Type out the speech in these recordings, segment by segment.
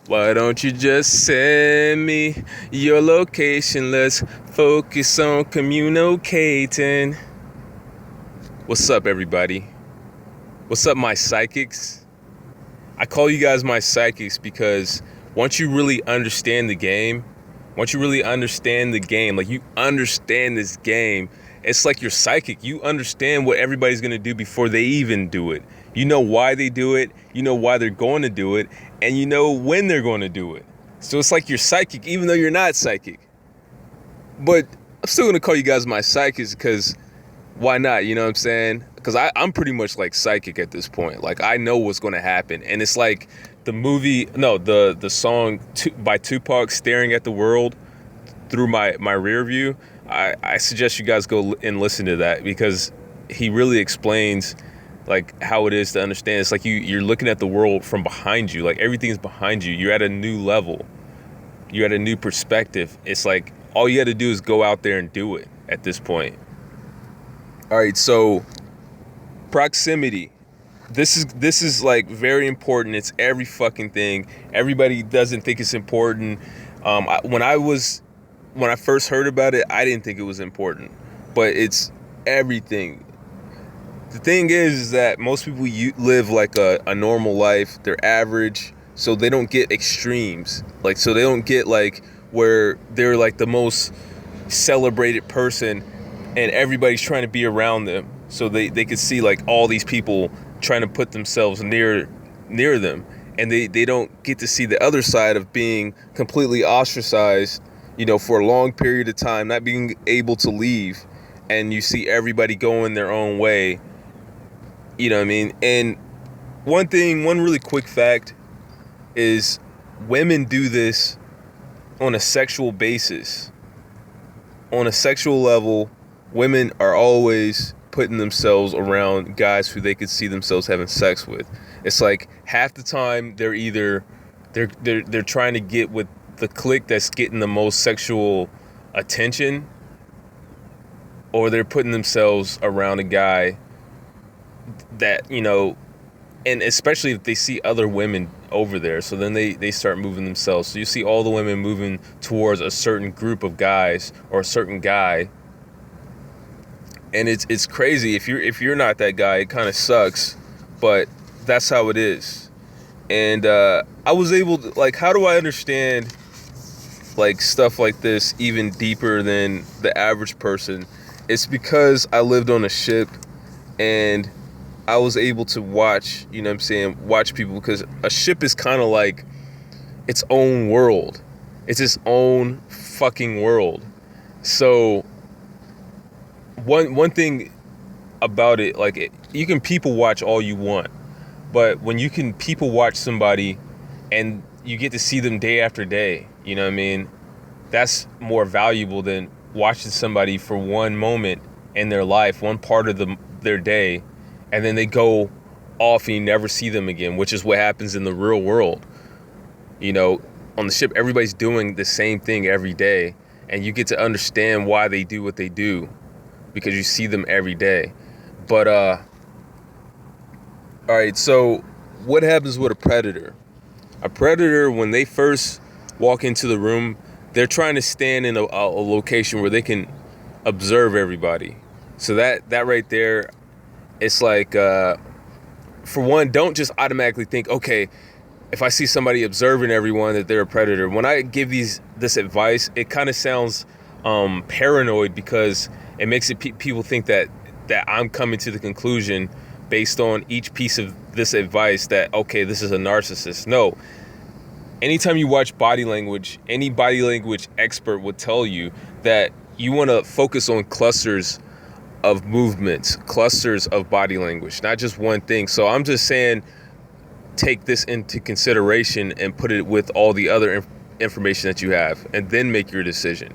Why don't you just send me your location? Let's focus on communicating. What's up, everybody? What's up, my psychics? I call you guys my psychics because once you really understand the game, like you understand this game, it's like you're psychic. You understand what everybody's gonna do before they even do it. You know why they do it, you know why they're going to do it, and you know when they're going to do it. So it's like you're psychic, even though you're not psychic. But I'm still gonna call you guys my psychics because why not? You know what I'm saying? Because I'm pretty much like psychic at this point. Like I know what's going to happen, and it's like the song by Tupac, "Staring at the World Through My Rear View." I suggest you guys go and listen to that because he really explains like how it is to understand. It's like you're looking at the world from behind you. Like everything's behind you. You're at a new level. You're at a new perspective. It's like all you got to do is go out there and do it at this point. All right, so proximity. This is like very important. It's every fucking thing. Everybody doesn't think it's important. When I first heard about it, I didn't think it was important, but it's everything. The thing is that most people live like a normal life. They're average, so they don't get extremes. Like, so they don't get like where they're like the most celebrated person and everybody's trying to be around them. So they can see like all these people trying to put themselves near them. And they don't get to see the other side of being completely ostracized, for a long period of time, not being able to leave. And you see everybody going their own way. You know what I mean? And one really quick fact is women do this on a sexual basis. On a sexual level, women are always putting themselves around guys who they could see themselves having sex with. It's like half the time they're trying to get with the clique that's getting the most sexual attention, or they're putting themselves around a guy that, and especially if they see other women over there, so then they start moving themselves. So you see all the women moving towards a certain group of guys or a certain guy. And it's crazy. If you're not that guy, it kind of sucks, but that's how it is. And I was able to, like, how do I understand like stuff like this even deeper than the average person? It's because I lived on a ship and I was able to watch, watch people, because a ship is kind of like its own world. It's its own fucking world. So one thing about it, like you can people watch all you want, but when you can people watch somebody and you get to see them day after day, you know what I mean? That's more valuable than watching somebody for one moment in their life, one part of their day, and then they go off and you never see them again, which is what happens in the real world. On the ship, everybody's doing the same thing every day, and you get to understand why they do what they do because you see them every day. But all right, so what happens with a predator? A predator, when they first walk into the room, they're trying to stand in a location where they can observe everybody. So that right there, it's like, for one, don't just automatically think, okay, if I see somebody observing everyone, that they're a predator. When I give this advice, it kind of sounds paranoid because it makes people think that I'm coming to the conclusion based on each piece of this advice that, okay, this is a narcissist. No. Anytime you watch body language, any body language expert would tell you that you want to focus on clusters of movements, clusters of body language, not just one thing. So I'm just saying, take this into consideration and put it with all the other information that you have, and then make your decision.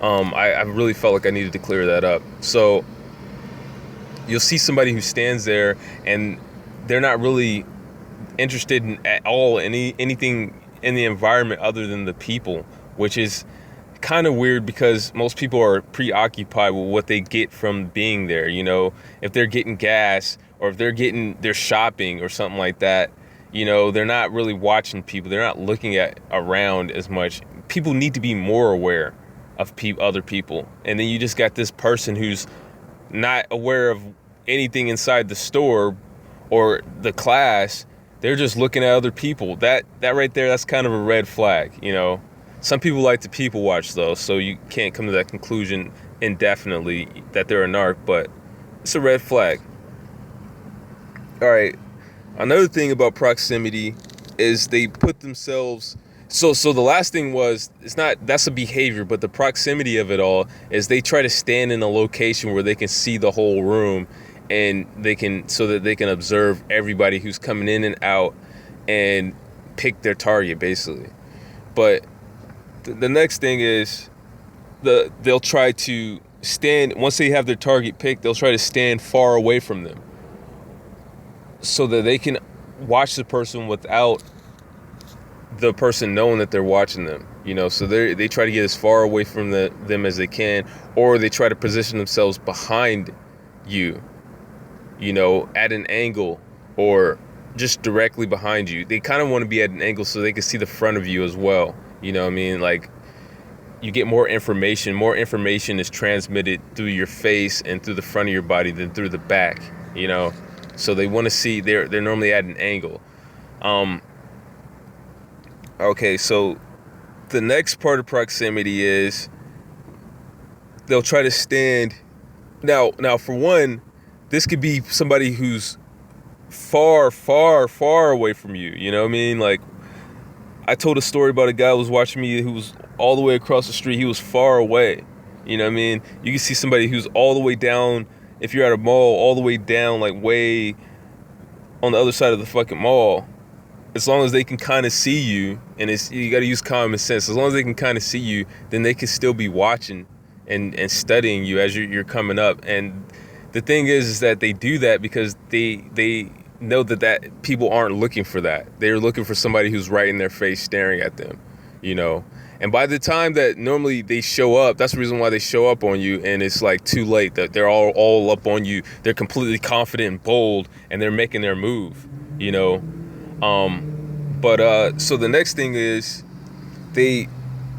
I really felt like I needed to clear that up. So you'll see somebody who stands there and they're not really interested in at all anything in the environment other than the people, which is kind of weird because most people are preoccupied with what they get from being there. If they're getting gas or if they're shopping or something like that, You know, they're not really watching people. They're not looking at around as much. People need to be more aware of other people. And then you just got this person who's not aware of anything inside the store or the class. They're just looking at other people. That right there, that's kind of a red flag, you know. Some people like to people watch though, so you can't come to that conclusion indefinitely that they're a narc, but it's a red flag. All right. Another thing about proximity is they put themselves. So the last thing was, that's a behavior, but the proximity of it all is they try to stand in a location where they can see the whole room, and so that they can observe everybody who's coming in and out and pick their target basically. But the next thing is they'll try to stand, once they have their target picked, they'll try to stand far away from them so that they can watch the person without the person knowing that they're watching them, you know. So they try to get as far away from them as they can, or they try to position themselves behind you, you know, at an angle or just directly behind you. They kind of want to be at an angle so they can see the front of you as well, you know what I mean? Like, you get more information. More information is transmitted through your face and through the front of your body than through the back, you know. So they want to see, they're normally at an angle. Okay, so the next part of proximity is they'll try to stand. Now for one, this could be somebody who's far, far, far away from you. You know what I mean? Like, I told a story about a guy who was watching me who was all the way across the street. He was far away. You know what I mean? You can see somebody who's all the way down. If you're at a mall, all the way down, like way on the other side of the fucking mall, as long as they can kind of see you, and you got to use common sense. As long as they can kind of see you, then they can still be watching and studying you as you're coming up. And the thing is that they do that because they know that people aren't looking for that. They're looking for somebody who's right in their face staring at them, you know. And by the time that normally they show up, that's the reason why they show up on you, and it's like too late. That they're all up on you. They're completely confident and bold, and they're making their move, you know. So the next thing is,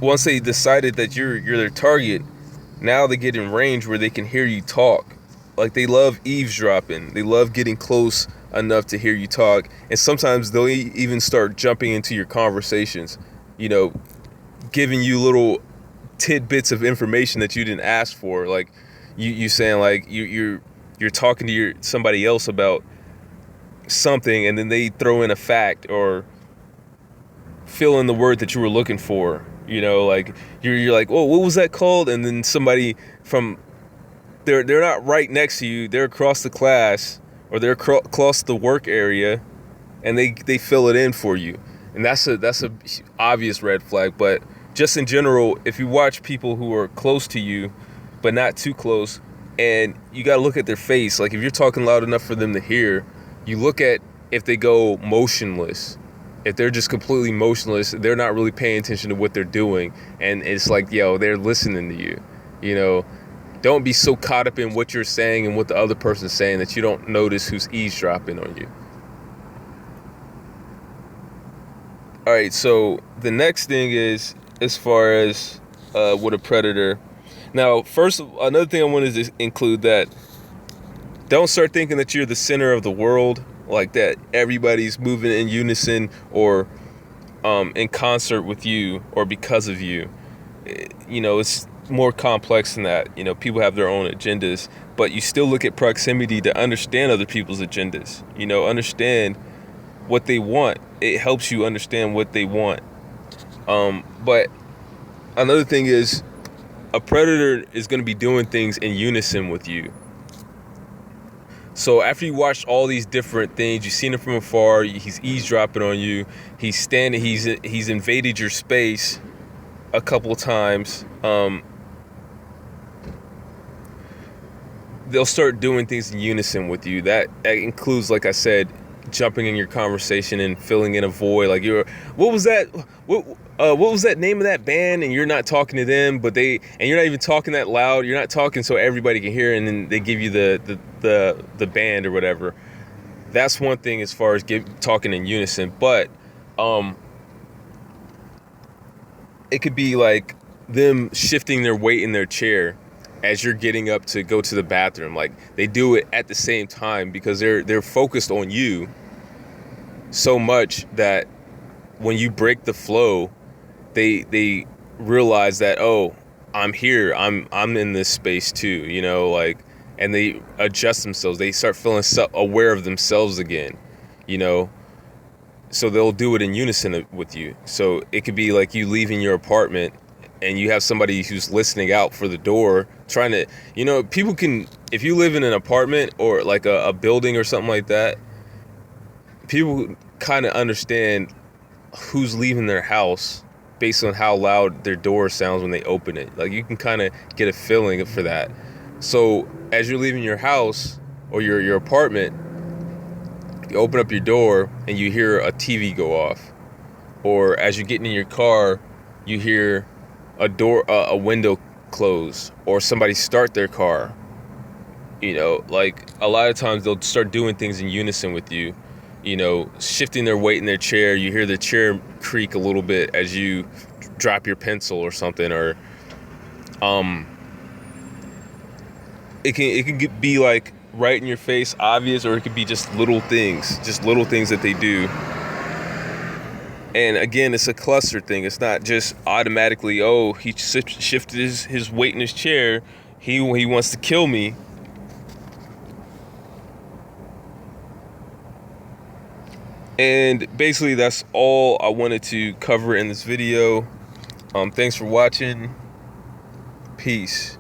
once they decided that you're their target, now they get in range where they can hear you talk. Like, they love eavesdropping. They love getting close enough to hear you talk, and sometimes they'll even start jumping into your conversations, you know, giving you little tidbits of information that you didn't ask for. Like, you saying, like, you're talking to somebody else about something, and then they throw in a fact or fill in the word that you were looking for, you know. Like, you're like, oh, what was that called? And then somebody from they're not right next to you, they're across the class, or they're across the work area, and they fill it in for you. And that's a obvious red flag. But just in general, if you watch people who are close to you but not too close, and you got to look at their face, like, if you're talking loud enough for them to hear, you look at if they go motionless. If they're just completely motionless, they're not really paying attention to what they're doing, and it's like, yo, they're listening to you, you know. Don't be so caught up in what you're saying and what the other person's saying that you don't notice who's eavesdropping on you. All right, so the next thing is, as far as with a predator. Now, first, another thing I wanted to include, that don't start thinking that you're the center of the world, like that everybody's moving in unison or in concert with you or because of you. You know, it's more complex than that. You know, people have their own agendas, but you still look at proximity to understand other people's agendas. You know, understand what they want. It helps you understand what they want. But another thing is, a predator is going to be doing things in unison with you. So after you watch all these different things, you've seen him from afar, he's eavesdropping on you, he's invaded your space a couple of times. They'll start doing things in unison with you. That includes, like I said, jumping in your conversation and filling in a void. Like, what was that name of that band? And you're not talking to them, and you're not even talking that loud. You're not talking so everybody can hear, and then they give you the band or whatever. that's one thing as far as talking in unison. But it could be like them shifting their weight in their chair as you're getting up to go to the bathroom. Like they do it at the same time because they're focused on you so much that when you break the flow, they realize that, oh, I'm here, I'm in this space too, you know, like, and they adjust themselves. They start feeling aware of themselves again, you know. So they'll do it in unison with you. So it could be like you leaving your apartment and you have somebody who's listening out for the door trying to, you know, people can, if you live in an apartment or like a building or something like that, people kind of understand who's leaving their house based on how loud their door sounds when they open it. Like you can kind of get a feeling for that. So as you're leaving your house or your apartment, you open up your door and you hear a TV go off, or as you're getting in your car, you hear a window close, or somebody start their car. You know, like a lot of times they'll start doing things in unison with you. You know, shifting their weight in their chair. You hear the chair creak a little bit as you drop your pencil or something, or it can be like right in your face, obvious, or it could be just little things that they do. And again, it's a cluster thing. It's not just automatically, oh, he shifted his weight in his chair, he wants to kill me. And basically that's all I wanted to cover in this video. Thanks for watching. Peace.